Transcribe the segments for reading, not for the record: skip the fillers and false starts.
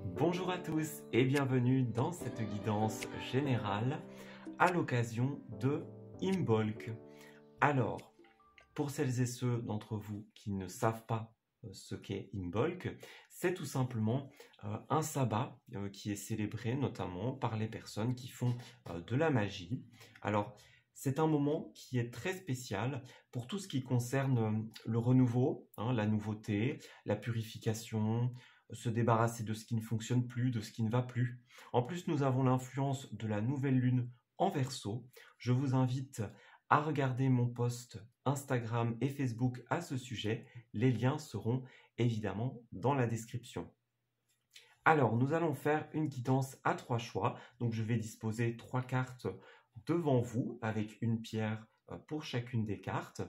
Bonjour à tous et bienvenue dans cette guidance générale à l'occasion de Imbolc. Alors, pour celles et ceux d'entre vous qui ne savent pas ce qu'est Imbolc, c'est tout simplement un sabbat qui est célébré notamment par les personnes qui font de la magie. Alors, c'est un moment qui est très spécial pour tout ce qui concerne le renouveau, la nouveauté, la purification, se débarrasser de ce qui ne fonctionne plus, de ce qui ne va plus. En plus, nous avons l'influence de la nouvelle lune en Verseau. Je vous invite à regarder mon post Instagram et Facebook à ce sujet. Les liens seront évidemment dans la description. Alors, nous allons faire une guidance à 3 choix. Donc, je vais disposer 3 cartes devant vous avec une pierre pour chacune des cartes.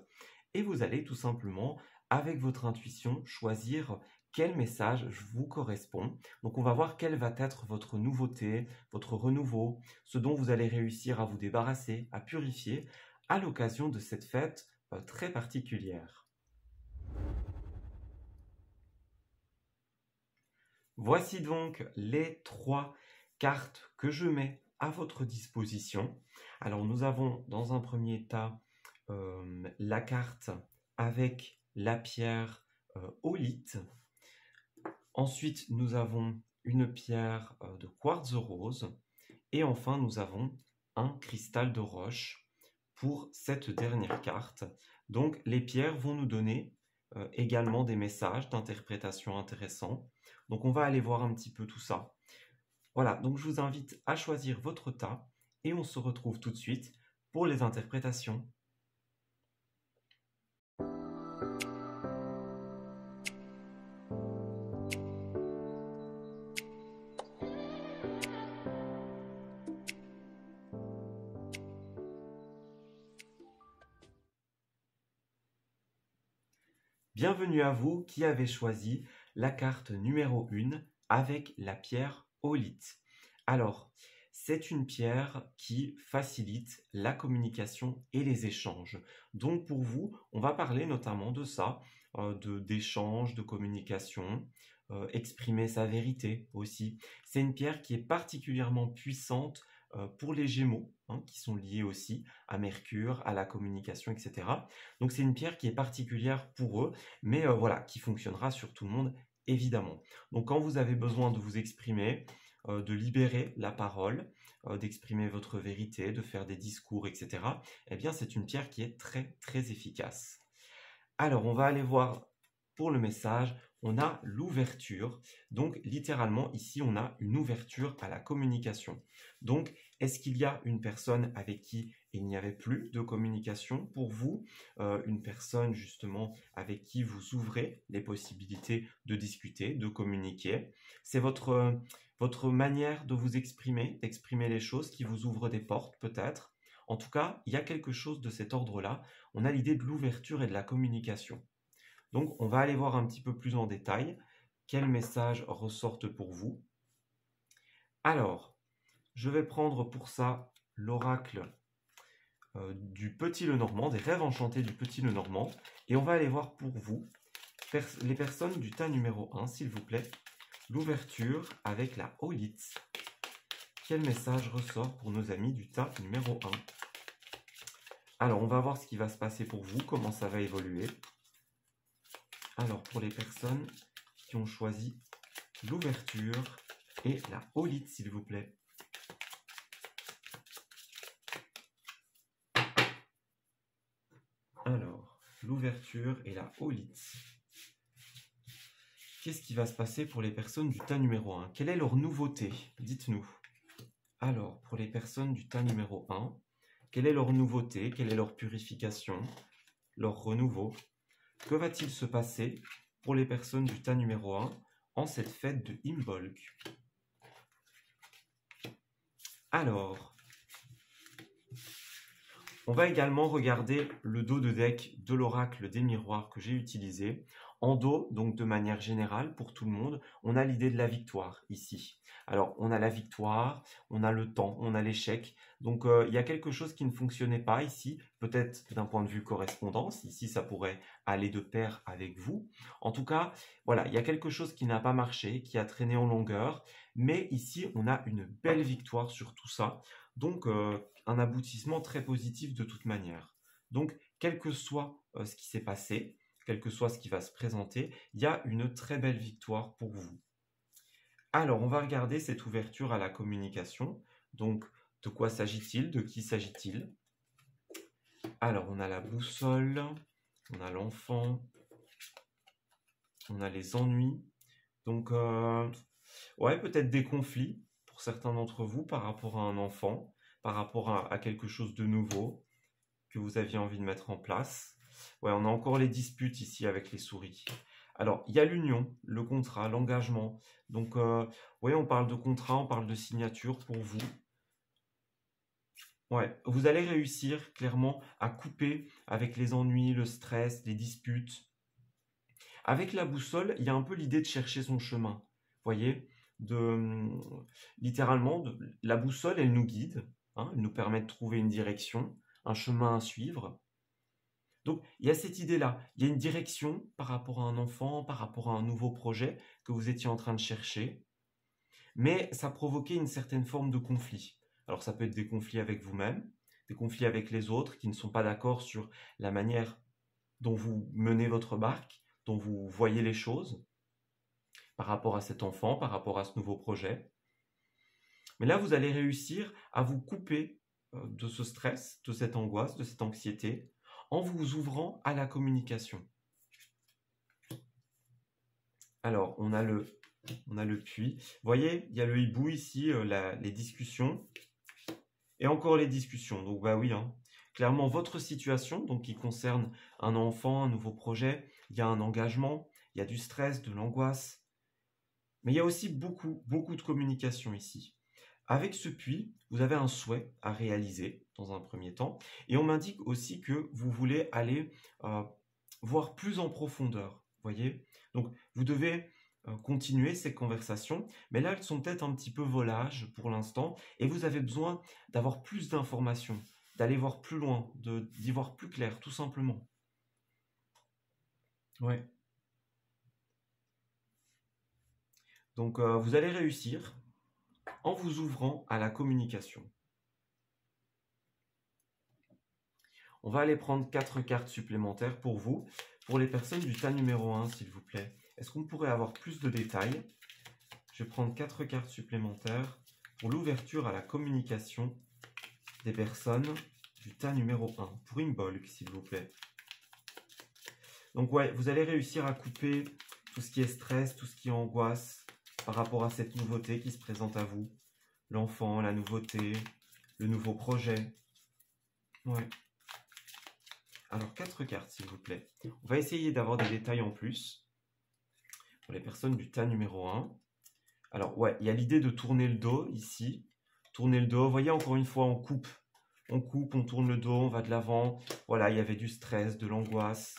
Et vous allez tout simplement, avec votre intuition, choisir quel message vous correspond. Donc, on va voir quelle va être votre nouveauté, votre renouveau, ce dont vous allez réussir à vous débarrasser, à purifier à l'occasion de cette fête très particulière. Voici donc les 3 cartes que je mets à votre disposition. Alors, nous avons dans un premier tas la carte avec la pierre aulite. Ensuite, nous avons une pierre de quartz rose. Et enfin, nous avons un cristal de roche pour cette dernière carte. Donc, les pierres vont nous donner également des messages d'interprétation intéressants. Donc, on va aller voir un petit peu tout ça. Voilà, donc je vous invite à choisir votre tas et on se retrouve tout de suite pour les interprétations. Bienvenue à vous qui avez choisi la carte numéro 1 avec la pierre aulite. Alors, c'est une pierre qui facilite la communication et les échanges. Donc pour vous, on va parler notamment de ça, d'échange, de communication, exprimer sa vérité aussi. C'est une pierre qui est particulièrement puissante pour les Gémeaux, qui sont liés aussi à Mercure, à la communication, etc. Donc c'est une pierre qui est particulière pour eux, mais voilà, qui fonctionnera sur tout le monde, évidemment. Donc quand vous avez besoin de vous exprimer, de libérer la parole, d'exprimer votre vérité, de faire des discours, etc., eh bien c'est une pierre qui est très très efficace. Alors on va aller voir pour le message, on a l'ouverture. Donc littéralement ici on a une ouverture à la communication. Donc est-ce qu'il y a une personne avec qui il n'y avait plus de communication pour vous, une personne justement avec qui vous ouvrez les possibilités de discuter, de communiquer. C'est votre manière de vous exprimer, d'exprimer les choses qui vous ouvre des portes peut-être. En tout cas, il y a quelque chose de cet ordre-là. On a l'idée de l'ouverture et de la communication. Donc, on va aller voir un petit peu plus en détail quels messages ressortent pour vous. Alors, je vais prendre pour ça l'oracle du Petit Lenormand, des rêves enchantés du Petit Lenormand. Et on va aller voir pour vous, les personnes du tas numéro 1, s'il vous plaît, l'ouverture avec la aulite. Quel message ressort pour nos amis du tas numéro 1? Alors, on va voir ce qui va se passer pour vous, comment ça va évoluer. Alors, pour les personnes qui ont choisi l'ouverture et la aulite, s'il vous plaît. Alors, l'ouverture et la aulite. Qu'est-ce qui va se passer pour les personnes du tas numéro 1? Quelle est leur nouveauté? Dites-nous. Alors, pour les personnes du tas numéro 1, quelle est leur nouveauté? Quelle est leur purification? Leur renouveau? Que va-t-il se passer pour les personnes du tas numéro 1 en cette fête de Imbolc? Alors, On va également regarder le dos de deck de l'oracle des miroirs que j'ai utilisé. En dos, donc de manière générale, pour tout le monde, on a l'idée de la victoire ici. Alors, on a la victoire, on a le temps, on a l'échec. Donc, il y a quelque chose qui ne fonctionnait pas ici, peut-être d'un point de vue correspondance. Ici, ça pourrait aller de pair avec vous. En tout cas, voilà, il y a quelque chose qui n'a pas marché, qui a traîné en longueur. Mais ici, on a une belle victoire sur tout ça. Donc, un aboutissement très positif de toute manière. Donc, quel que soit ce qui s'est passé, quel que soit ce qui va se présenter, il y a une très belle victoire pour vous. Alors, on va regarder cette ouverture à la communication. Donc, de quoi s'agit-il? De qui s'agit-il? Alors, on a la boussole, on a l'enfant, on a les ennuis. Donc, ouais, peut-être des conflits pour certains d'entre vous par rapport à un enfant, par rapport à quelque chose de nouveau que vous aviez envie de mettre en place. Ouais, on a encore les disputes ici avec les souris. Alors, il y a l'union, le contrat, l'engagement. Donc, ouais, on parle de contrat, on parle de signature pour vous. Ouais, vous allez réussir clairement à couper avec les ennuis, le stress, les disputes. Avec la boussole, il y a un peu l'idée de chercher son chemin. Voyez, littéralement, la boussole, elle nous guide, hein, elle nous permet de trouver une direction, un chemin à suivre. Donc, il y a cette idée-là. Il y a une direction par rapport à un enfant, par rapport à un nouveau projet que vous étiez en train de chercher. Mais ça provoquait une certaine forme de conflit. Alors, ça peut être des conflits avec vous-même, des conflits avec les autres qui ne sont pas d'accord sur la manière dont vous menez votre barque, dont vous voyez les choses par rapport à cet enfant, par rapport à ce nouveau projet. Mais là, vous allez réussir à vous couper de ce stress, de cette angoisse, de cette anxiété, en vous ouvrant à la communication. Alors, on a le puits. Vous voyez, il y a le hibou ici, les discussions. Et encore les discussions. Donc, bah oui, hein. Clairement, votre situation, donc qui concerne un enfant, un nouveau projet, il y a un engagement, il y a du stress, de l'angoisse. Mais il y a aussi beaucoup, beaucoup de communication ici. Avec ce puits, vous avez un souhait à réaliser dans un premier temps. Et on m'indique aussi que vous voulez aller voir plus en profondeur. Voyez? Donc, vous devez continuer ces conversations. Mais là, elles sont peut-être un petit peu volages pour l'instant. Et vous avez besoin d'avoir plus d'informations, d'aller voir plus loin, d'y voir plus clair, tout simplement. Ouais. Donc, vous allez réussir en vous ouvrant à la communication. On va aller prendre 4 cartes supplémentaires pour vous, pour les personnes du tas numéro 1, s'il vous plaît. Est-ce qu'on pourrait avoir plus de détails? Je vais prendre 4 cartes supplémentaires pour l'ouverture à la communication des personnes du tas numéro 1. Pour une bolque, s'il vous plaît. Donc ouais, vous allez réussir à couper tout ce qui est stress, tout ce qui est angoisse par rapport à cette nouveauté qui se présente à vous. L'enfant, la nouveauté, le nouveau projet. Ouais. Alors, 4 cartes, s'il vous plaît. On va essayer d'avoir des détails en plus pour les personnes du tas numéro 1. Alors, ouais, il y a l'idée de tourner le dos ici. Tourner le dos. Vous voyez, encore une fois, on coupe. On coupe, on tourne le dos, on va de l'avant. Voilà, il y avait du stress, de l'angoisse.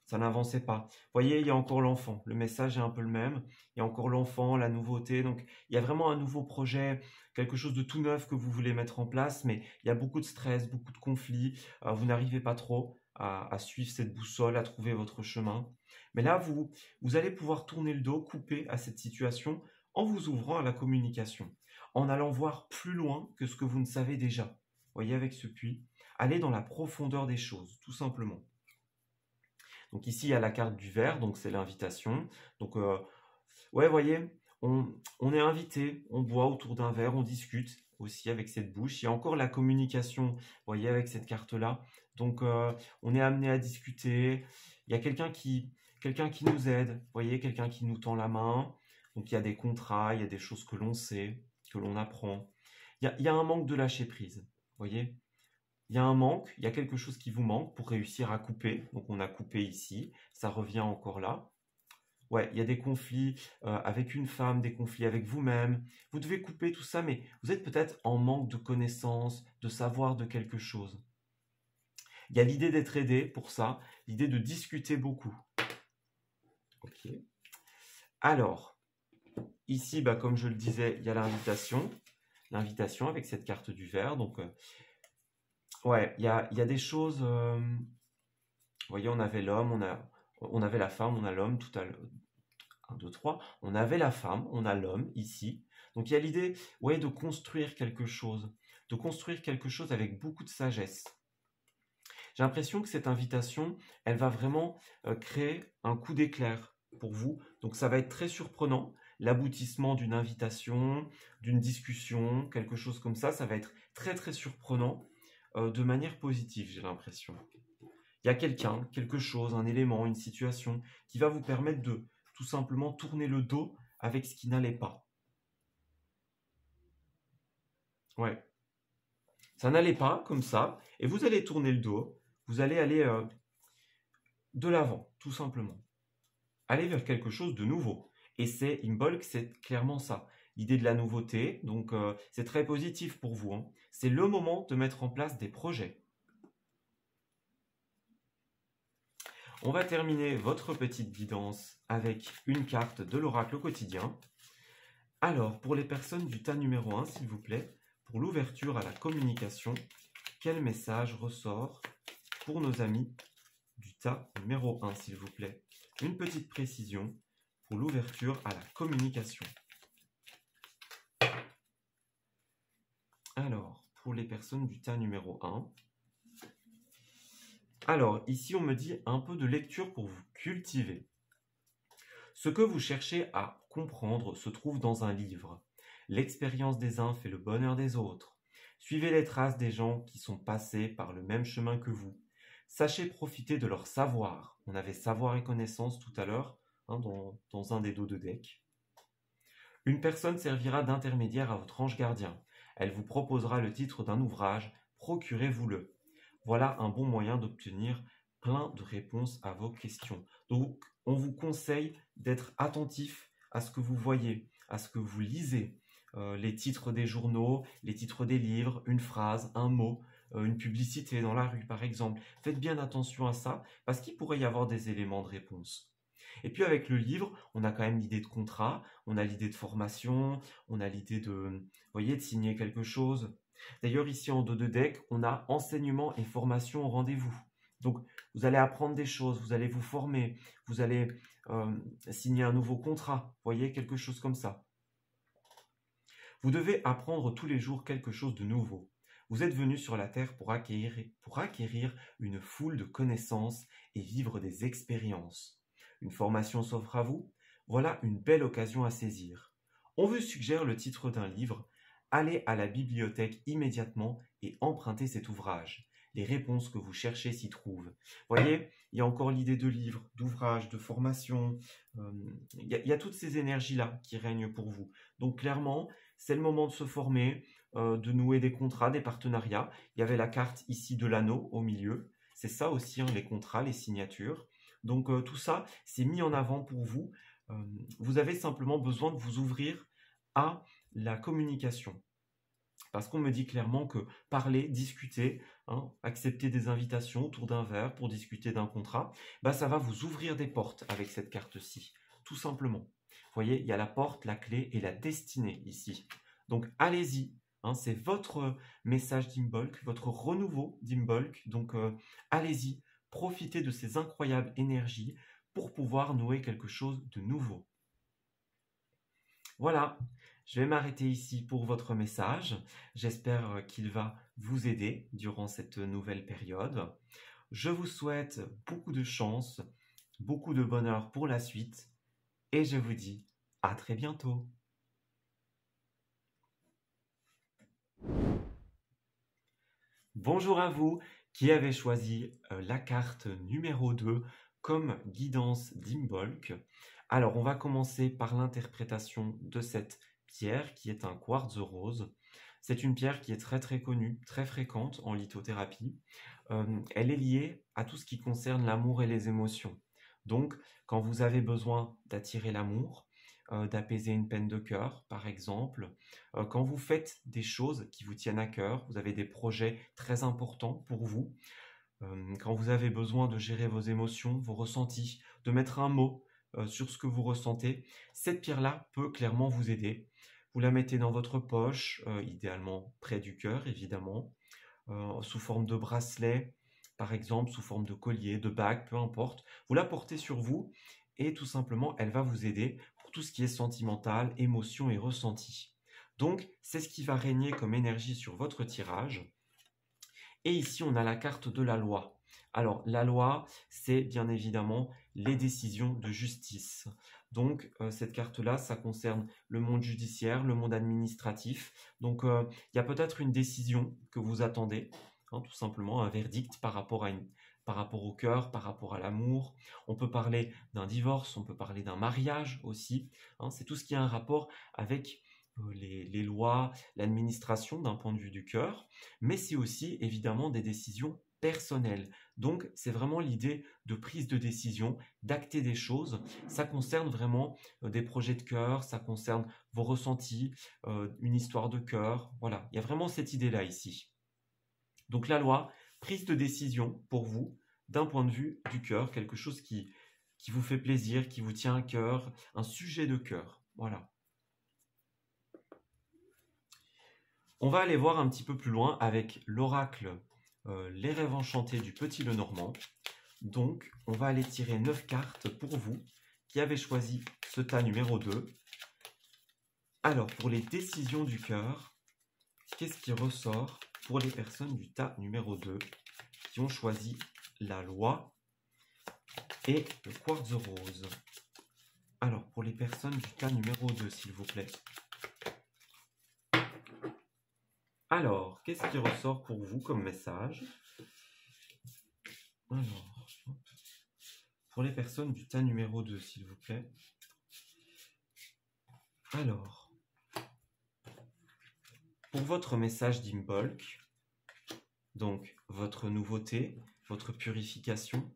Ça n'avançait pas. Vous voyez, il y a encore l'enfant. Le message est un peu le même. Il y a encore l'enfant, la nouveauté. Donc, il y a vraiment un nouveau projet, quelque chose de tout neuf que vous voulez mettre en place. Mais il y a beaucoup de stress, beaucoup de conflits. Vous n'arrivez pas trop à suivre cette boussole, à trouver votre chemin. Mais là, vous allez pouvoir tourner le dos, couper à cette situation en vous ouvrant à la communication, en allant voir plus loin que ce que vous ne savez déjà. Vous voyez, avec ce puits, allez dans la profondeur des choses, tout simplement. Donc ici, il y a la carte du verre, donc c'est l'invitation. Donc, ouais, voyez, on est invité, on boit autour d'un verre, on discute aussi avec cette bouche. Il y a encore la communication, vous voyez, avec cette carte-là. Donc, on est amené à discuter. Il y a quelqu'un qui nous aide, vous voyez, quelqu'un qui nous tend la main. Donc, il y a des contrats, il y a des choses que l'on sait, que l'on apprend. Il y a un manque de lâcher prise, vous voyez. Il y a un manque, il y a quelque chose qui vous manque pour réussir à couper. Donc, on a coupé ici, ça revient encore là. Ouais, il y a des conflits avec une femme, des conflits avec vous-même. Vous devez couper tout ça, mais vous êtes peut-être en manque de connaissances, de savoir de quelque chose. Il y a l'idée d'être aidé pour ça, l'idée de discuter beaucoup. Ok. Alors, ici, comme je le disais, il y a l'invitation. L'invitation avec cette carte du verre. Donc, ouais, il y a des choses... vous voyez, on avait l'homme, on avait la femme, on a l'homme tout à l'heure. 1, 2, 3. On avait la femme, on a l'homme ici. Donc il y a l'idée de construire quelque chose. De construire quelque chose avec beaucoup de sagesse. J'ai l'impression que cette invitation, elle va vraiment créer un coup d'éclair pour vous. Donc ça va être très surprenant. L'aboutissement d'une invitation, d'une discussion, quelque chose comme ça va être très très surprenant de manière positive, j'ai l'impression. Il y a quelqu'un, quelque chose, un élément, une situation qui va vous permettre de tout simplement tourner le dos avec ce qui n'allait pas. Ouais. Ça n'allait pas comme ça, et vous allez tourner le dos, vous allez aller de l'avant, tout simplement. Aller vers quelque chose de nouveau. Et c'est Imbolc, c'est clairement ça. L'idée de la nouveauté, donc c'est très positif pour vous. Hein. C'est le moment de mettre en place des projets. On va terminer votre petite guidance avec une carte de l'oracle quotidien. Alors, pour les personnes du tas numéro 1, s'il vous plaît, pour l'ouverture à la communication, quel message ressort pour nos amis du tas numéro 1, s'il vous plaît? Une petite précision pour l'ouverture à la communication. Alors, pour les personnes du tas numéro 1, alors ici on me dit un peu de lecture pour vous cultiver. Ce que vous cherchez à comprendre se trouve dans un livre. L'expérience des uns fait le bonheur des autres. Suivez les traces des gens qui sont passés par le même chemin que vous. Sachez profiter de leur savoir. On avait savoir et connaissance tout à l'heure dans un des dos de deck. Une personne servira d'intermédiaire à votre ange gardien. Elle vous proposera le titre d'un ouvrage. Procurez-vous-le. Voilà un bon moyen d'obtenir plein de réponses à vos questions. Donc, on vous conseille d'être attentif à ce que vous voyez, à ce que vous lisez. Les titres des journaux, les titres des livres, une phrase, un mot, une publicité dans la rue par exemple. Faites bien attention à ça parce qu'il pourrait y avoir des éléments de réponse. Et puis avec le livre, on a quand même l'idée de contrat, on a l'idée de formation, on a l'idée de signer quelque chose. D'ailleurs, ici en dos de deck, on a enseignement et formation au rendez-vous. Donc, vous allez apprendre des choses, vous allez vous former, vous allez signer un nouveau contrat, voyez, quelque chose comme ça. Vous devez apprendre tous les jours quelque chose de nouveau. Vous êtes venu sur la Terre pour acquérir une foule de connaissances et vivre des expériences. Une formation s'offre à vous, voilà une belle occasion à saisir. On vous suggère le titre d'un livre. Allez à la bibliothèque immédiatement et empruntez cet ouvrage. Les réponses que vous cherchez s'y trouvent. Voyez, il y a encore l'idée de livres, d'ouvrages, de formation. Il y a toutes ces énergies-là qui règnent pour vous. Donc clairement, c'est le moment de se former, de nouer des contrats, des partenariats. Il y avait la carte ici de l'anneau au milieu. C'est ça aussi, les contrats, les signatures. Donc tout ça, c'est mis en avant pour vous. Vous avez simplement besoin de vous ouvrir à la communication. Parce qu'on me dit clairement que parler, discuter, accepter des invitations autour d'un verre pour discuter d'un contrat, ça va vous ouvrir des portes avec cette carte-ci, tout simplement. Vous voyez, il y a la porte, la clé et la destinée ici. Donc allez-y, c'est votre message d'Imbolc, votre renouveau d'Imbolc. Donc allez-y, profitez de ces incroyables énergies pour pouvoir nouer quelque chose de nouveau. Voilà, je vais m'arrêter ici pour votre message. J'espère qu'il va vous aider durant cette nouvelle période. Je vous souhaite beaucoup de chance, beaucoup de bonheur pour la suite et je vous dis à très bientôt. Bonjour à vous qui avez choisi la carte numéro 2 comme guidance d'Imbolc. Alors, on va commencer par l'interprétation de cette pierre qui est un quartz rose. C'est une pierre qui est très très connue, très fréquente en lithothérapie. Elle est liée à tout ce qui concerne l'amour et les émotions. Donc, quand vous avez besoin d'attirer l'amour, d'apaiser une peine de cœur, par exemple, quand vous faites des choses qui vous tiennent à cœur, vous avez des projets très importants pour vous, quand vous avez besoin de gérer vos émotions, vos ressentis, de mettre un mot sur ce que vous ressentez, cette pierre-là peut clairement vous aider. Vous la mettez dans votre poche, idéalement près du cœur, évidemment, sous forme de bracelet, par exemple, sous forme de collier, de bague, peu importe. Vous la portez sur vous et tout simplement, elle va vous aider pour tout ce qui est sentimental, émotion et ressenti. Donc, c'est ce qui va régner comme énergie sur votre tirage. Et ici, on a la carte de la loi. Alors, la loi, c'est bien évidemment les décisions de justice. Donc, cette carte-là, ça concerne le monde judiciaire, le monde administratif. Donc, il y a peut-être une décision que vous attendez, hein, tout simplement, un verdict par rapport au cœur, par rapport à l'amour. On peut parler d'un divorce, on peut parler d'un mariage aussi, hein. C'est tout ce qui a un rapport avec les lois, l'administration d'un point de vue du cœur, mais c'est aussi évidemment des décisions personnelles. Donc, c'est vraiment l'idée de prise de décision, d'acter des choses. Ça concerne vraiment des projets de cœur, ça concerne vos ressentis, une histoire de cœur. Voilà, il y a vraiment cette idée-là ici. Donc, la loi, prise de décision pour vous, d'un point de vue du cœur, quelque chose qui vous fait plaisir, qui vous tient à cœur, un sujet de cœur. Voilà. On va aller voir un petit peu plus loin avec l'oracle Les rêves enchantés du Petit Lenormand. Donc, on va aller tirer 9 cartes pour vous qui avez choisi ce tas numéro 2. Alors, pour les décisions du cœur, qu'est-ce qui ressort pour les personnes du tas numéro 2 qui ont choisi la loi et le quartz rose? Alors, pour les personnes du tas numéro 2, s'il vous plaît. Alors, qu'est-ce qui ressort pour vous comme message? Alors, pour les personnes du tas numéro 2, s'il vous plaît. Alors, pour votre message d'Imbolc, donc votre nouveauté, votre purification,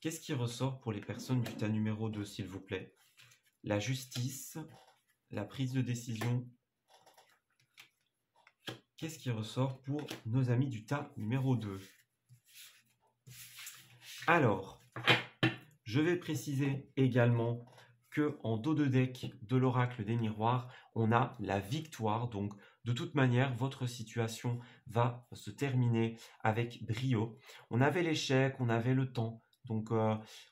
qu'est-ce qui ressort pour les personnes du tas numéro 2, s'il vous plaît? La justice, la prise de décision. Qu'est-ce qui ressort pour nos amis du tas numéro 2? Alors, je vais préciser également que en dos de deck de l'oracle des miroirs, on a la victoire. Donc, de toute manière, votre situation va se terminer avec brio. On avait l'échec, on avait le temps. Donc,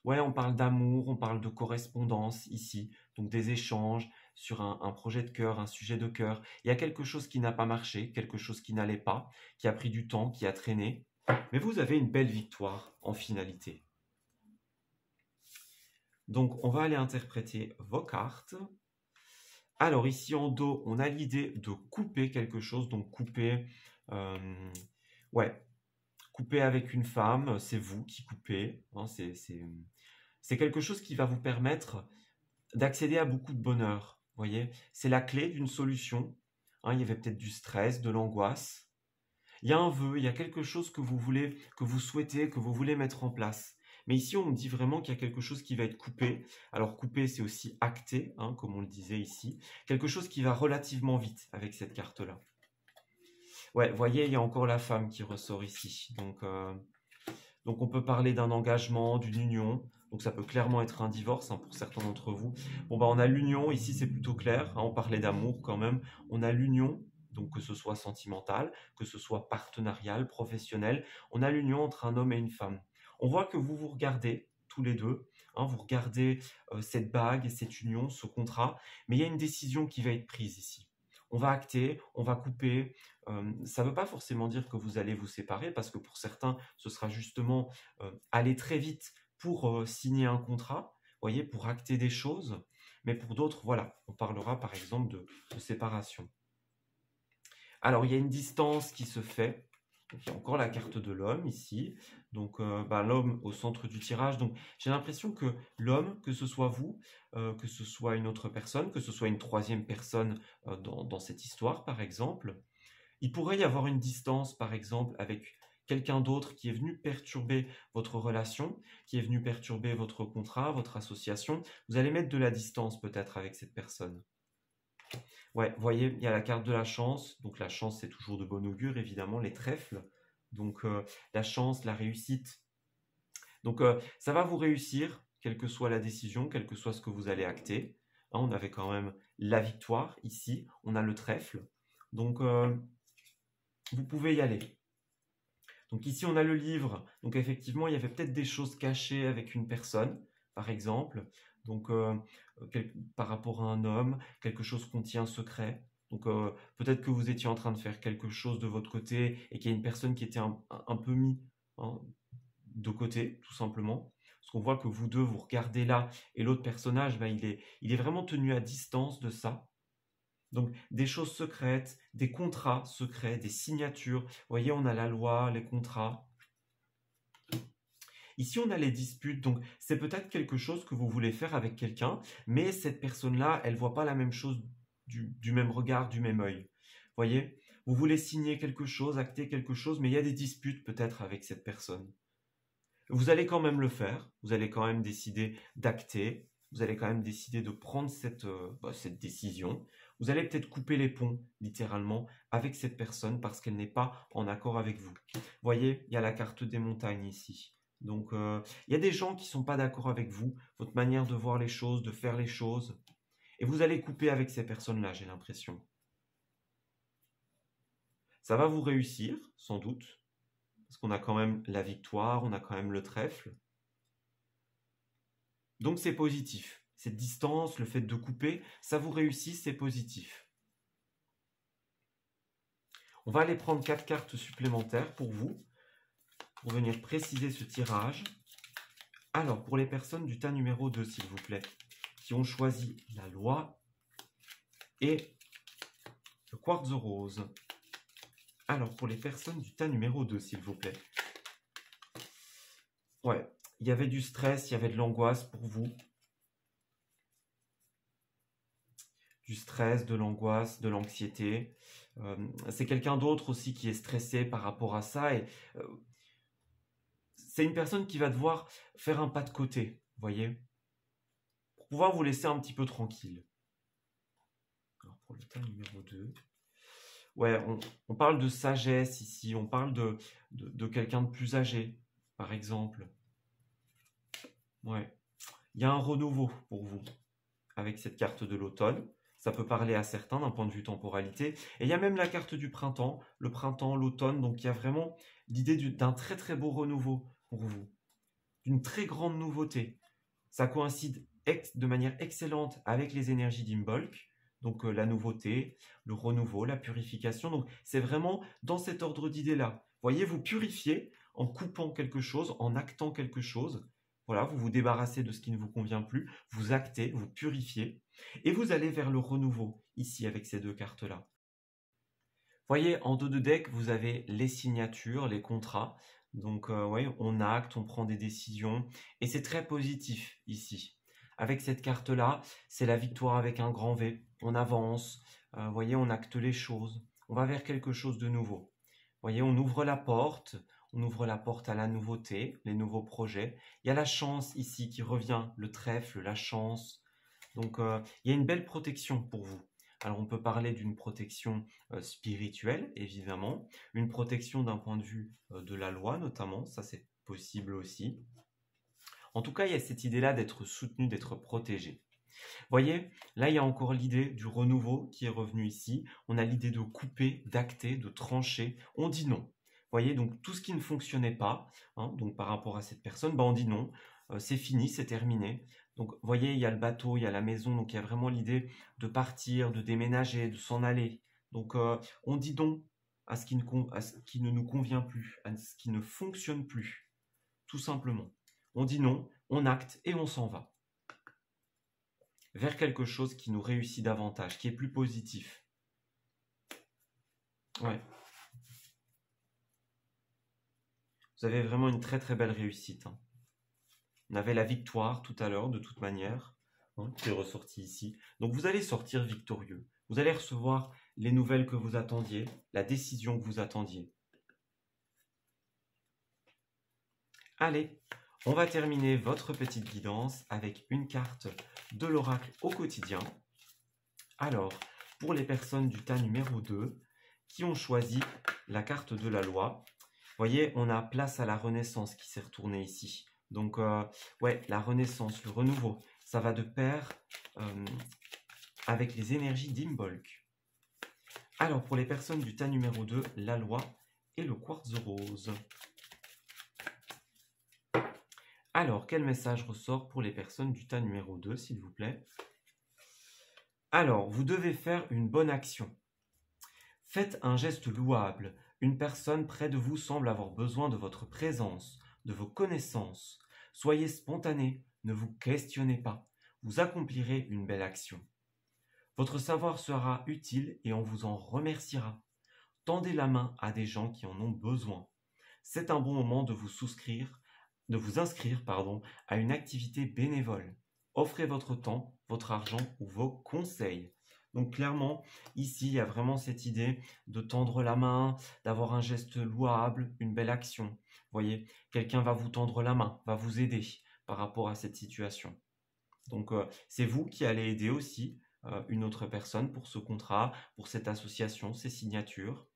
ouais, on parle d'amour, on parle de correspondance ici. Donc, des échanges sur un projet de cœur, un sujet de cœur. Il y a quelque chose qui n'a pas marché, quelque chose qui n'allait pas, qui a pris du temps, qui a traîné. Mais vous avez une belle victoire en finalité. Donc, on va aller interpréter vos cartes. Alors, ici en dos, on a l'idée de couper quelque chose. Donc, couper, ouais, couper avec une femme, c'est vous qui coupez. Hein, c'est quelque chose qui va vous permettre d'accéder à beaucoup de bonheur. Vous voyez, c'est la clé d'une solution. Hein, il y avait peut-être du stress, de l'angoisse. Il y a un vœu, il y a quelque chose que vous voulez, que vous souhaitez, que vous voulez mettre en place. Mais ici, on me dit vraiment qu'il y a quelque chose qui va être coupé. Alors, coupé, c'est aussi acté, hein, comme on le disait ici. Quelque chose qui va relativement vite avec cette carte-là. Ouais, vous voyez, il y a encore la femme qui ressort ici. Donc on peut parler d'un engagement, d'une union. Donc ça peut clairement être un divorce, hein, pour certains d'entre vous. Bon, bah, on a l'union, ici c'est plutôt clair, hein, on parlait d'amour quand même. On a l'union, donc que ce soit sentimental, que ce soit partenarial, professionnel. On a l'union entre un homme et une femme. On voit que vous vous regardez tous les deux, hein, vous regardez cette bague, cette union, ce contrat, mais il y a une décision qui va être prise ici. On va acter, on va couper. Ça ne veut pas forcément dire que vous allez vous séparer, parce que pour certains, ce sera justement aller très vite pour signer un contrat, voyez, pour acter des choses. Mais pour d'autres, voilà, on parlera par exemple de séparation. Alors, il y a une distance qui se fait. Donc, il y a encore la carte de l'homme ici. Donc, l'homme au centre du tirage. Donc, j'ai l'impression que l'homme, que ce soit vous, que ce soit une autre personne, que ce soit une troisième personne dans cette histoire, par exemple, il pourrait y avoir une distance, par exemple, avec quelqu'un d'autre qui est venu perturber votre relation, qui est venu perturber votre contrat, votre association. Vous allez mettre de la distance peut-être avec cette personne. Ouais, vous voyez, il y a la carte de la chance. Donc la chance, c'est toujours de bon augure, évidemment, les trèfles. Donc, la chance, la réussite. Donc, ça va vous réussir, quelle que soit la décision, quel que soit ce que vous allez acter. Hein, on avait quand même la victoire ici. On a le trèfle. Donc, vous pouvez y aller. Donc ici, on a le livre. Donc effectivement, il y avait peut-être des choses cachées avec une personne, par exemple. Donc par rapport à un homme, quelque chose contient un secret. Donc peut-être que vous étiez en train de faire quelque chose de votre côté et qu'il y a une personne qui était un peu mis, hein, de côté, tout simplement. Parce qu'on voit que vous deux, vous regardez là et l'autre personnage, ben, il est vraiment tenu à distance de ça. Donc, des choses secrètes, des contrats secrets, des signatures. Vous voyez, on a la loi, les contrats. Ici, on a les disputes. Donc, c'est peut-être quelque chose que vous voulez faire avec quelqu'un, mais cette personne-là, elle ne voit pas la même chose du même regard, du même œil. Vous voyez, vous voulez signer quelque chose, acter quelque chose, mais il y a des disputes peut-être avec cette personne. Vous allez quand même le faire. Vous allez quand même décider d'acter. Vous allez quand même décider de prendre cette décision. Vous allez peut-être couper les ponts, littéralement, avec cette personne parce qu'elle n'est pas en accord avec vous. Vous voyez, il y a la carte des montagnes ici. Donc, il y a des gens qui ne sont pas d'accord avec vous, votre manière de voir les choses, de faire les choses. Et vous allez couper avec ces personnes-là, j'ai l'impression. Ça va vous réussir, sans doute, parce qu'on a quand même la victoire, on a quand même le trèfle. Donc c'est positif. Cette distance, le fait de couper, ça vous réussit, c'est positif. On va aller prendre 4 cartes supplémentaires pour vous, pour venir préciser ce tirage. Alors, pour les personnes du tas numéro 2, s'il vous plaît, qui ont choisi la loi et le quartz rose. Alors, pour les personnes du tas numéro 2, s'il vous plaît. Ouais, il y avait du stress, il y avait de l'angoisse pour vous. Du stress, de l'angoisse, de l'anxiété. C'est quelqu'un d'autre aussi qui est stressé par rapport à ça. Et c'est une personne qui va devoir faire un pas de côté, vous voyez, pour pouvoir vous laisser un petit peu tranquille. Alors pour le tas numéro 2, ouais, on parle de sagesse ici, on parle de quelqu'un de plus âgé, par exemple. Ouais, il y a un renouveau pour vous avec cette carte de l'automne. Ça peut parler à certains d'un point de vue temporalité. Et il y a même la carte du printemps, l'automne. Donc il y a vraiment l'idée d'un très très beau renouveau pour vous, d'une très grande nouveauté. Ça coïncide de manière excellente avec les énergies d'Imbolc. Donc la nouveauté, le renouveau, la purification. Donc c'est vraiment dans cet ordre d'idées-là. Voyez, vous purifiez en coupant quelque chose, en actant quelque chose. Voilà, vous vous débarrassez de ce qui ne vous convient plus, vous actez, vous purifiez, et vous allez vers le renouveau, ici, avec ces deux cartes-là. Voyez, en dos de deck, vous avez les signatures, les contrats. Donc, ouais, on acte, on prend des décisions, et c'est très positif, ici. Avec cette carte-là, c'est la victoire avec un grand V. On avance, voyez, on acte les choses, on va vers quelque chose de nouveau. Voyez, on ouvre la porte, à la nouveauté, les nouveaux projets. Il y a la chance ici qui revient, le trèfle, la chance. Donc, il y a une belle protection pour vous. Alors, on peut parler d'une protection spirituelle, évidemment. Une protection d'un point de vue de la loi, notamment. Ça, c'est possible aussi. En tout cas, il y a cette idée-là d'être soutenu, d'être protégé. Voyez, là, il y a encore l'idée du renouveau qui est revenu ici. On a l'idée de couper, d'acter, de trancher. On dit non. Voyez, donc tout ce qui ne fonctionnait pas, hein, donc par rapport à cette personne, on dit non. C'est fini, c'est terminé. Donc, voyez, il y a le bateau, il y a la maison. Donc, il y a vraiment l'idée de partir, de déménager, de s'en aller. Donc, on dit non à ce qui ne nous convient plus, à ce qui ne fonctionne plus. Tout simplement. On dit non, on acte et on s'en va vers quelque chose qui nous réussit davantage, qui est plus positif. Ouais. Vous avez vraiment une très très belle réussite. Hein. On avait la victoire tout à l'heure, de toute manière, hein, qui est ressortie ici. Donc vous allez sortir victorieux. Vous allez recevoir les nouvelles que vous attendiez, la décision que vous attendiez. Allez, on va terminer votre petite guidance avec une carte de l'oracle au quotidien. Alors, pour les personnes du tas numéro 2 qui ont choisi la carte de la loi, voyez, on a place à la renaissance qui s'est retournée ici. Donc, ouais, la renaissance, le renouveau, ça va de pair avec les énergies d'Imbolc. Alors, pour les personnes du tas numéro 2, la loi et le quartz rose. Alors, quel message ressort pour les personnes du tas numéro 2, s'il vous plaît? Alors, vous devez faire une bonne action. Faites un geste louable. Une personne près de vous semble avoir besoin de votre présence, de vos connaissances. Soyez spontané, ne vous questionnez pas. Vous accomplirez une belle action. Votre savoir sera utile et on vous en remerciera. Tendez la main à des gens qui en ont besoin. C'est un bon moment de vous inscrire à une activité bénévole. Offrez votre temps, votre argent ou vos conseils. Donc clairement, ici, il y a vraiment cette idée de tendre la main, d'avoir un geste louable, une belle action. Vous voyez, quelqu'un va vous tendre la main, va vous aider par rapport à cette situation. Donc c'est vous qui allez aider aussi une autre personne pour ce contrat, pour cette association, ces signatures.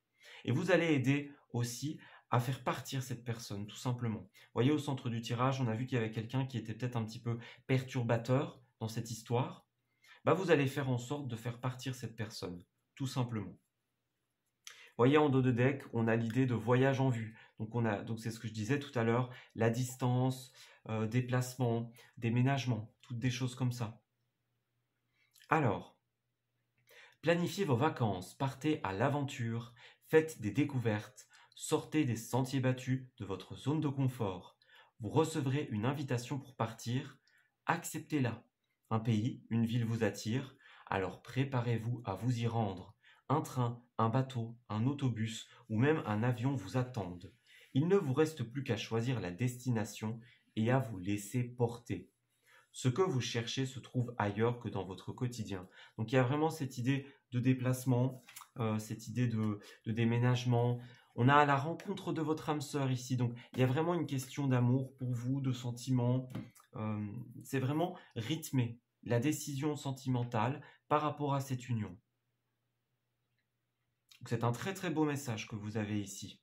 Et vous allez aider aussi à faire partir cette personne, tout simplement. Vous voyez, au centre du tirage, on a vu qu'il y avait quelqu'un qui était peut-être un petit peu perturbateur dans cette histoire. Bah, vous allez faire en sorte de faire partir cette personne, tout simplement. Vous voyez, en dos de deck, on a l'idée de voyage en vue. Donc c'est ce que je disais tout à l'heure, la distance, déplacement, déménagement, toutes des choses comme ça. Alors, planifiez vos vacances, partez à l'aventure, faites des découvertes, sortez des sentiers battus de votre zone de confort. Vous recevrez une invitation pour partir, acceptez-la. Un pays, une ville vous attire, alors préparez-vous à vous y rendre. Un train, un bateau, un autobus ou même un avion vous attendent. Il ne vous reste plus qu'à choisir la destination et à vous laisser porter. Ce que vous cherchez se trouve ailleurs que dans votre quotidien. Donc il y a vraiment cette idée de déplacement, cette idée de déménagement. On a à la rencontre de votre âme sœur ici. Donc il y a vraiment une question d'amour pour vous, de sentiments. C'est vraiment rythmé, la décision sentimentale par rapport à cette union. C'est un très très beau message que vous avez ici.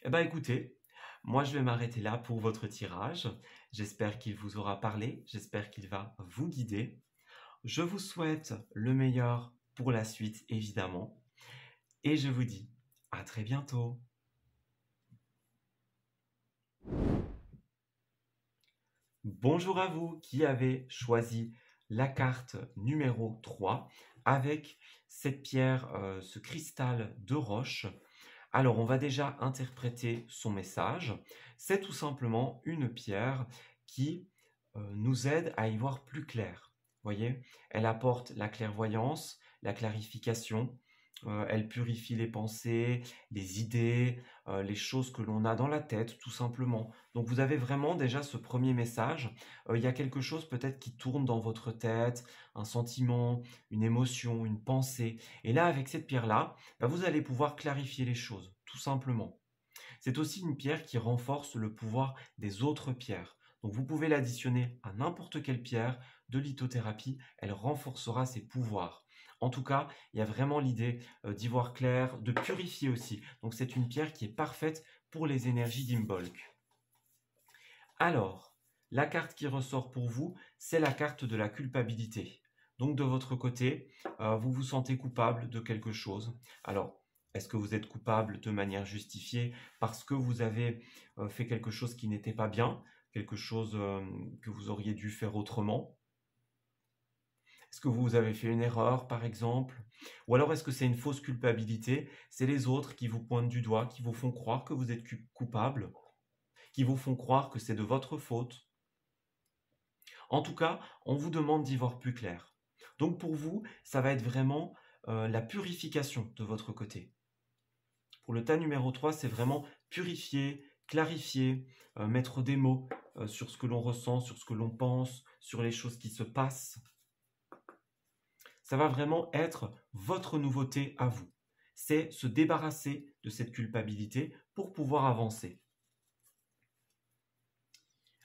Eh bien écoutez, moi je vais m'arrêter là pour votre tirage. J'espère qu'il vous aura parlé, j'espère qu'il va vous guider. Je vous souhaite le meilleur pour la suite évidemment. Et je vous dis à très bientôt. Bonjour à vous qui avez choisi la carte numéro 3 avec cette pierre, ce cristal de roche. Alors, on va déjà interpréter son message. C'est tout simplement une pierre qui nous aide à y voir plus clair. Vous voyez, elle apporte la clairvoyance, la clarification, elle purifie les pensées, les idées, les choses que l'on a dans la tête, tout simplement. Donc vous avez vraiment déjà ce premier message. Il y a quelque chose peut-être qui tourne dans votre tête, un sentiment, une émotion, une pensée. Et là, avec cette pierre-là, bah, vous allez pouvoir clarifier les choses, tout simplement. C'est aussi une pierre qui renforce le pouvoir des autres pierres. Donc vous pouvez l'additionner à n'importe quelle pierre de lithothérapie, elle renforcera ses pouvoirs. En tout cas, il y a vraiment l'idée d'y voir clair, de purifier aussi. Donc c'est une pierre qui est parfaite pour les énergies d'Imbolc. Alors, la carte qui ressort pour vous, c'est la carte de la culpabilité. Donc de votre côté, vous vous sentez coupable de quelque chose. Alors, est-ce que vous êtes coupable de manière justifiée parce que vous avez fait quelque chose qui n'était pas bien, quelque chose que vous auriez dû faire autrement? Est-ce que vous avez fait une erreur, par exemple? Ou alors est-ce que c'est une fausse culpabilité? C'est les autres qui vous pointent du doigt, qui vous font croire que vous êtes coupable, qui vous font croire que c'est de votre faute. En tout cas, on vous demande d'y voir plus clair. Donc pour vous, ça va être vraiment la purification de votre côté. Pour le tas numéro 3, c'est vraiment purifier, clarifier, mettre des mots sur ce que l'on ressent, sur ce que l'on pense, sur les choses qui se passent. Ça va vraiment être votre nouveauté à vous. C'est se débarrasser de cette culpabilité pour pouvoir avancer.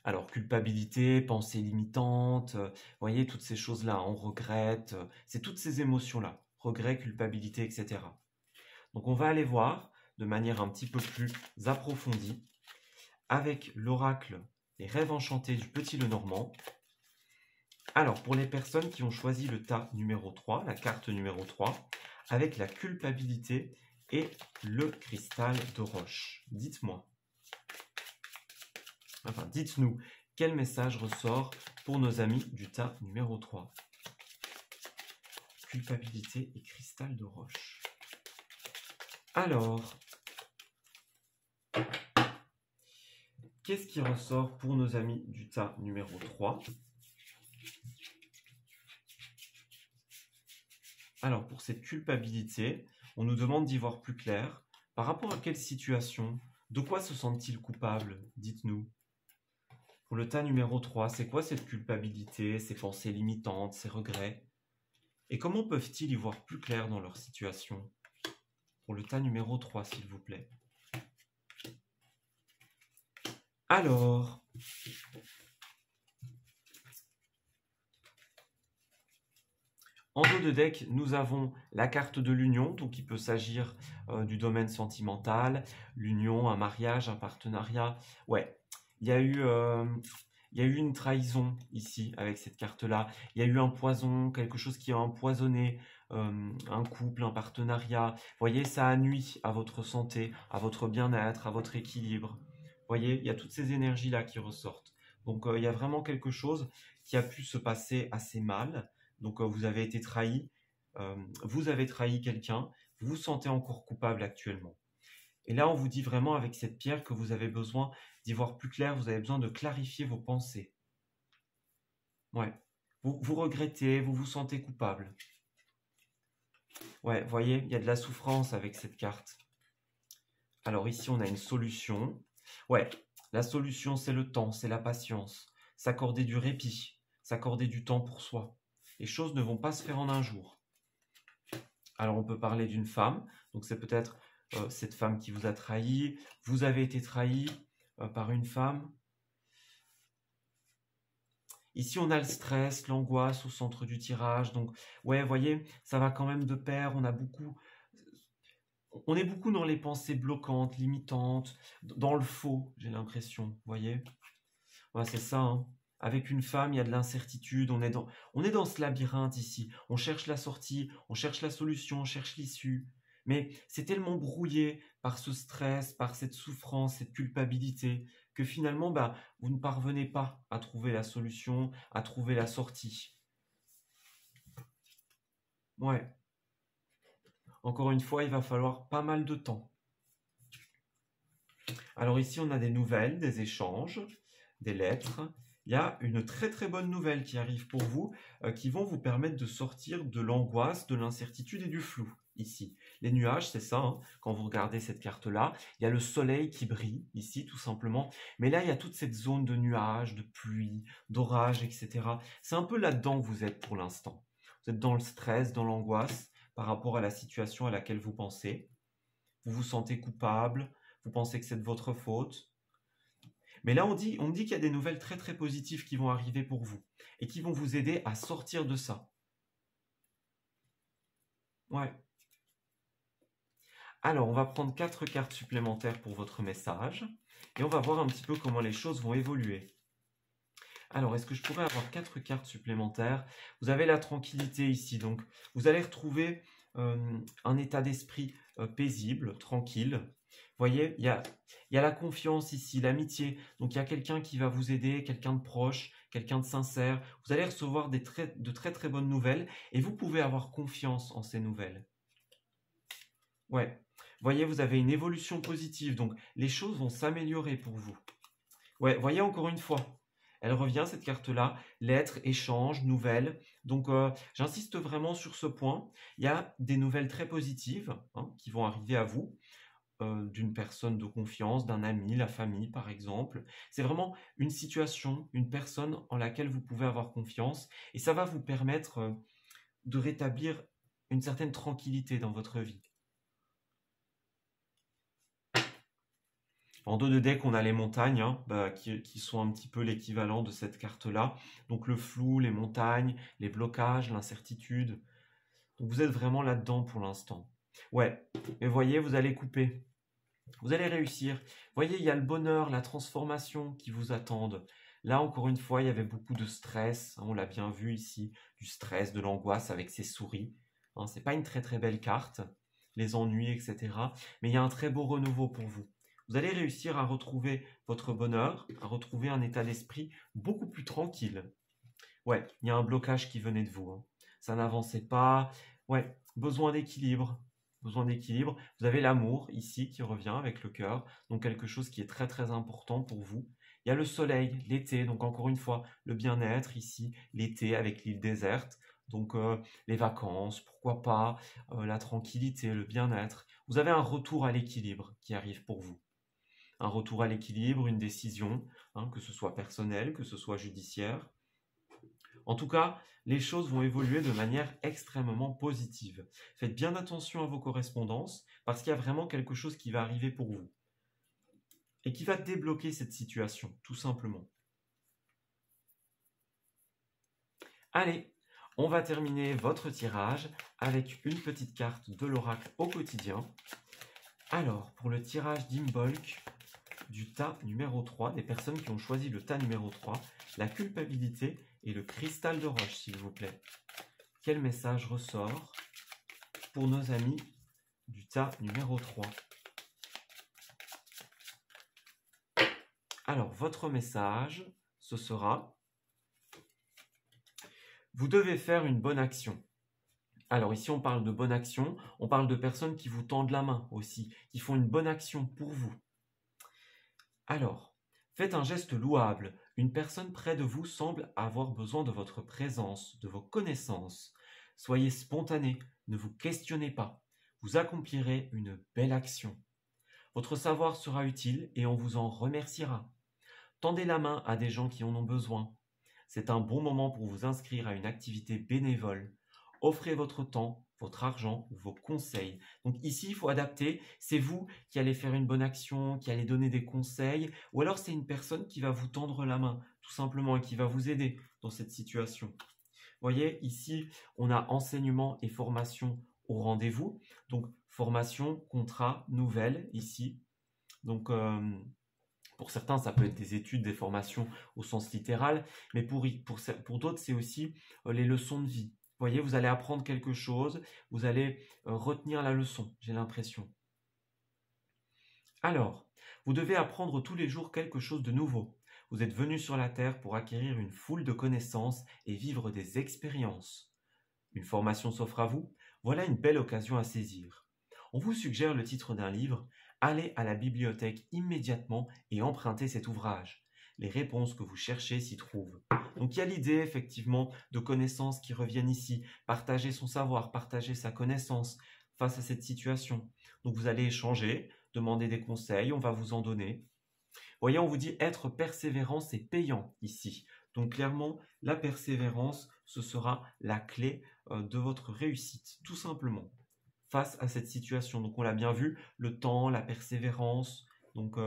Alors, culpabilité, pensée limitante, vous voyez, toutes ces choses-là, on regrette, c'est toutes ces émotions-là, regret, culpabilité, etc. Donc, on va aller voir de manière un petit peu plus approfondie avec l'oracle Les rêves enchantés du Petit Lenormand. Alors, pour les personnes qui ont choisi le tas numéro 3, la carte numéro 3, avec la culpabilité et le cristal de roche, dites-moi. Enfin, dites-nous, quel message ressort pour nos amis du tas numéro 3? Culpabilité et cristal de roche. Alors, qu'est-ce qui ressort pour nos amis du tas numéro 3? Alors, pour cette culpabilité, on nous demande d'y voir plus clair. Par rapport à quelle situation? De quoi se sentent-ils coupables? Dites-nous. Pour le tas numéro 3, c'est quoi cette culpabilité, ces pensées limitantes, ces regrets? Et comment peuvent-ils y voir plus clair dans leur situation? Pour le tas numéro 3, s'il vous plaît. Alors, en dos de deck, nous avons la carte de l'union, donc il peut s'agir du domaine sentimental, l'union, un mariage, un partenariat. Ouais, il y a eu une trahison ici avec cette carte-là. Il y a eu un poison, quelque chose qui a empoisonné un couple, un partenariat. Vous voyez, ça a nui à votre santé, à votre bien-être, à votre équilibre. Vous voyez, il y a toutes ces énergies-là qui ressortent. Donc, il y a vraiment quelque chose qui a pu se passer assez mal. Donc, vous avez été trahi, vous avez trahi quelqu'un, vous vous sentez encore coupable actuellement. Et là, on vous dit vraiment avec cette pierre que vous avez besoin d'y voir plus clair, vous avez besoin de clarifier vos pensées. Ouais. Vous regrettez, vous vous sentez coupable. Ouais, vous voyez, il y a de la souffrance avec cette carte. Alors ici, on a une solution. Ouais, la solution, c'est le temps, c'est la patience. S'accorder du répit, s'accorder du temps pour soi. Les choses ne vont pas se faire en un jour. Alors, on peut parler d'une femme. Donc, c'est peut-être cette femme qui vous a trahi. Vous avez été trahi par une femme. Ici, on a le stress, l'angoisse au centre du tirage. Donc, ouais, vous voyez, ça va quand même de pair. On est beaucoup dans les pensées bloquantes, limitantes, dans le faux, j'ai l'impression. Vous voyez? Ouais, c'est ça, hein. Avec une femme, il y a de l'incertitude. On est dans ce labyrinthe ici. On cherche la sortie, on cherche la solution, on cherche l'issue. Mais c'est tellement brouillé par ce stress, par cette souffrance, cette culpabilité, que finalement, vous ne parvenez pas à trouver la solution, à trouver la sortie. Ouais. Encore une fois, il va falloir pas mal de temps. Alors ici, on a des nouvelles, des échanges, des lettres. Il y a une très très bonne nouvelle qui arrive pour vous, qui vont vous permettre de sortir de l'angoisse, de l'incertitude et du flou. Ici, les nuages, c'est ça, hein. Quand vous regardez cette carte-là, il y a le soleil qui brille, ici, tout simplement. Mais là, il y a toute cette zone de nuages, de pluie, d'orage, etc. C'est un peu là-dedans que vous êtes pour l'instant. Vous êtes dans le stress, dans l'angoisse, par rapport à la situation à laquelle vous pensez. Vous vous sentez coupable, vous pensez que c'est de votre faute. Mais là, on me dit qu'il y a des nouvelles très très positives qui vont arriver pour vous et qui vont vous aider à sortir de ça. Ouais. Alors, on va prendre 4 cartes supplémentaires pour votre message et on va voir un petit peu comment les choses vont évoluer. Alors, est-ce que je pourrais avoir 4 cartes supplémentaires? Vous avez la tranquillité ici, donc vous allez retrouver un état d'esprit paisible, tranquille. Vous voyez, il y a la confiance ici, l'amitié. Donc, il y a quelqu'un qui va vous aider, quelqu'un de proche, quelqu'un de sincère. Vous allez recevoir de très très bonnes nouvelles et vous pouvez avoir confiance en ces nouvelles. Ouais. Vous voyez, vous avez une évolution positive, donc les choses vont s'améliorer pour vous. Ouais, vous voyez encore une fois, elle revient cette carte-là, lettres, échanges, nouvelles. Donc j'insiste vraiment sur ce point. Il y a des nouvelles très positives qui vont arriver à vous, d'une personne de confiance, d'un ami, la famille par exemple. C'est vraiment une situation, une personne en laquelle vous pouvez avoir confiance et ça va vous permettre de rétablir une certaine tranquillité dans votre vie. En dos de deck, on a les montagnes qui sont un petit peu l'équivalent de cette carte-là. Donc le flou, les montagnes, les blocages, l'incertitude. Donc vous êtes vraiment là-dedans pour l'instant. Ouais, mais voyez, vous allez couper. Vous allez réussir. Vous voyez, il y a le bonheur, la transformation qui vous attendent. Là, encore une fois, il y avait beaucoup de stress. Hein, on l'a bien vu ici, du stress, de l'angoisse avec ces souris. Hein, c'est pas une très très belle carte, les ennuis, etc. Mais il y a un très beau renouveau pour vous. Vous allez réussir à retrouver votre bonheur, à retrouver un état d'esprit beaucoup plus tranquille. Ouais, il y a un blocage qui venait de vous. Hein. Ça n'avançait pas. Ouais, besoin d'équilibre. Besoin d'équilibre. Vous avez l'amour ici qui revient avec le cœur. Donc quelque chose qui est très très important pour vous. Il y a le soleil, l'été. Donc encore une fois, le bien-être ici, l'été avec l'île déserte. Donc les vacances, pourquoi pas, la tranquillité, le bien-être. Vous avez un retour à l'équilibre qui arrive pour vous. Un retour à l'équilibre, une décision, hein, que ce soit personnelle, que ce soit judiciaire. En tout cas, les choses vont évoluer de manière extrêmement positive. Faites bien attention à vos correspondances parce qu'il y a vraiment quelque chose qui va arriver pour vous et qui va débloquer cette situation, tout simplement. Allez, on va terminer votre tirage avec une petite carte de l'oracle au quotidien. Alors, pour le tirage d'Imbolc du tas numéro 3, des personnes qui ont choisi le tas numéro 3, la culpabilité et le cristal de roche, s'il vous plaît. Quel message ressort pour nos amis du tas numéro 3? Alors, votre message, ce sera: vous devez faire une bonne action. Alors ici, on parle de bonne action, on parle de personnes qui vous tendent la main aussi, qui font une bonne action pour vous. Alors, faites un geste louable. Une personne près de vous semble avoir besoin de votre présence, de vos connaissances. Soyez spontané, ne vous questionnez pas. Vous accomplirez une belle action. Votre savoir sera utile et on vous en remerciera. Tendez la main à des gens qui en ont besoin. C'est un bon moment pour vous inscrire à une activité bénévole. Offrez votre temps, votre argent ou vos conseils. Donc ici, il faut adapter. C'est vous qui allez faire une bonne action, qui allez donner des conseils, ou alors c'est une personne qui va vous tendre la main, tout simplement, et qui va vous aider dans cette situation. Vous voyez, ici, on a enseignement et formation au rendez-vous. Donc, formation, contrat, nouvelle, ici. Donc, pour certains, ça peut être des études, des formations au sens littéral, mais pour d'autres, c'est aussi les leçons de vie. Vous voyez, vous allez apprendre quelque chose, vous allez retenir la leçon, j'ai l'impression. Alors, vous devez apprendre tous les jours quelque chose de nouveau. Vous êtes venu sur la Terre pour acquérir une foule de connaissances et vivre des expériences. Une formation s'offre à vous, voilà une belle occasion à saisir. On vous suggère le titre d'un livre, allez à la bibliothèque immédiatement et empruntez cet ouvrage. Les réponses que vous cherchez s'y trouvent. Donc il y a l'idée effectivement de connaissances qui reviennent ici, partager son savoir, partager sa connaissance face à cette situation. Donc vous allez échanger, demander des conseils, on va vous en donner. Voyez, on vous dit être persévérant, c'est payant ici. Donc clairement, la persévérance, ce sera la clé de votre réussite, tout simplement, face à cette situation. Donc on l'a bien vu, le temps, la persévérance. Donc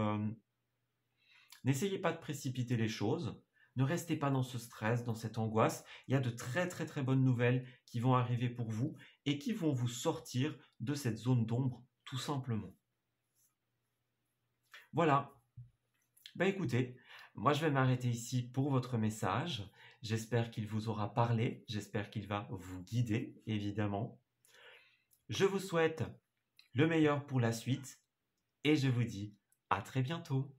n'essayez pas de précipiter les choses. Ne restez pas dans ce stress, dans cette angoisse. Il y a de très très très bonnes nouvelles qui vont arriver pour vous et qui vont vous sortir de cette zone d'ombre, tout simplement. Voilà. Bah écoutez, moi je vais m'arrêter ici pour votre message. J'espère qu'il vous aura parlé, j'espère qu'il va vous guider, évidemment. Je vous souhaite le meilleur pour la suite et je vous dis à très bientôt.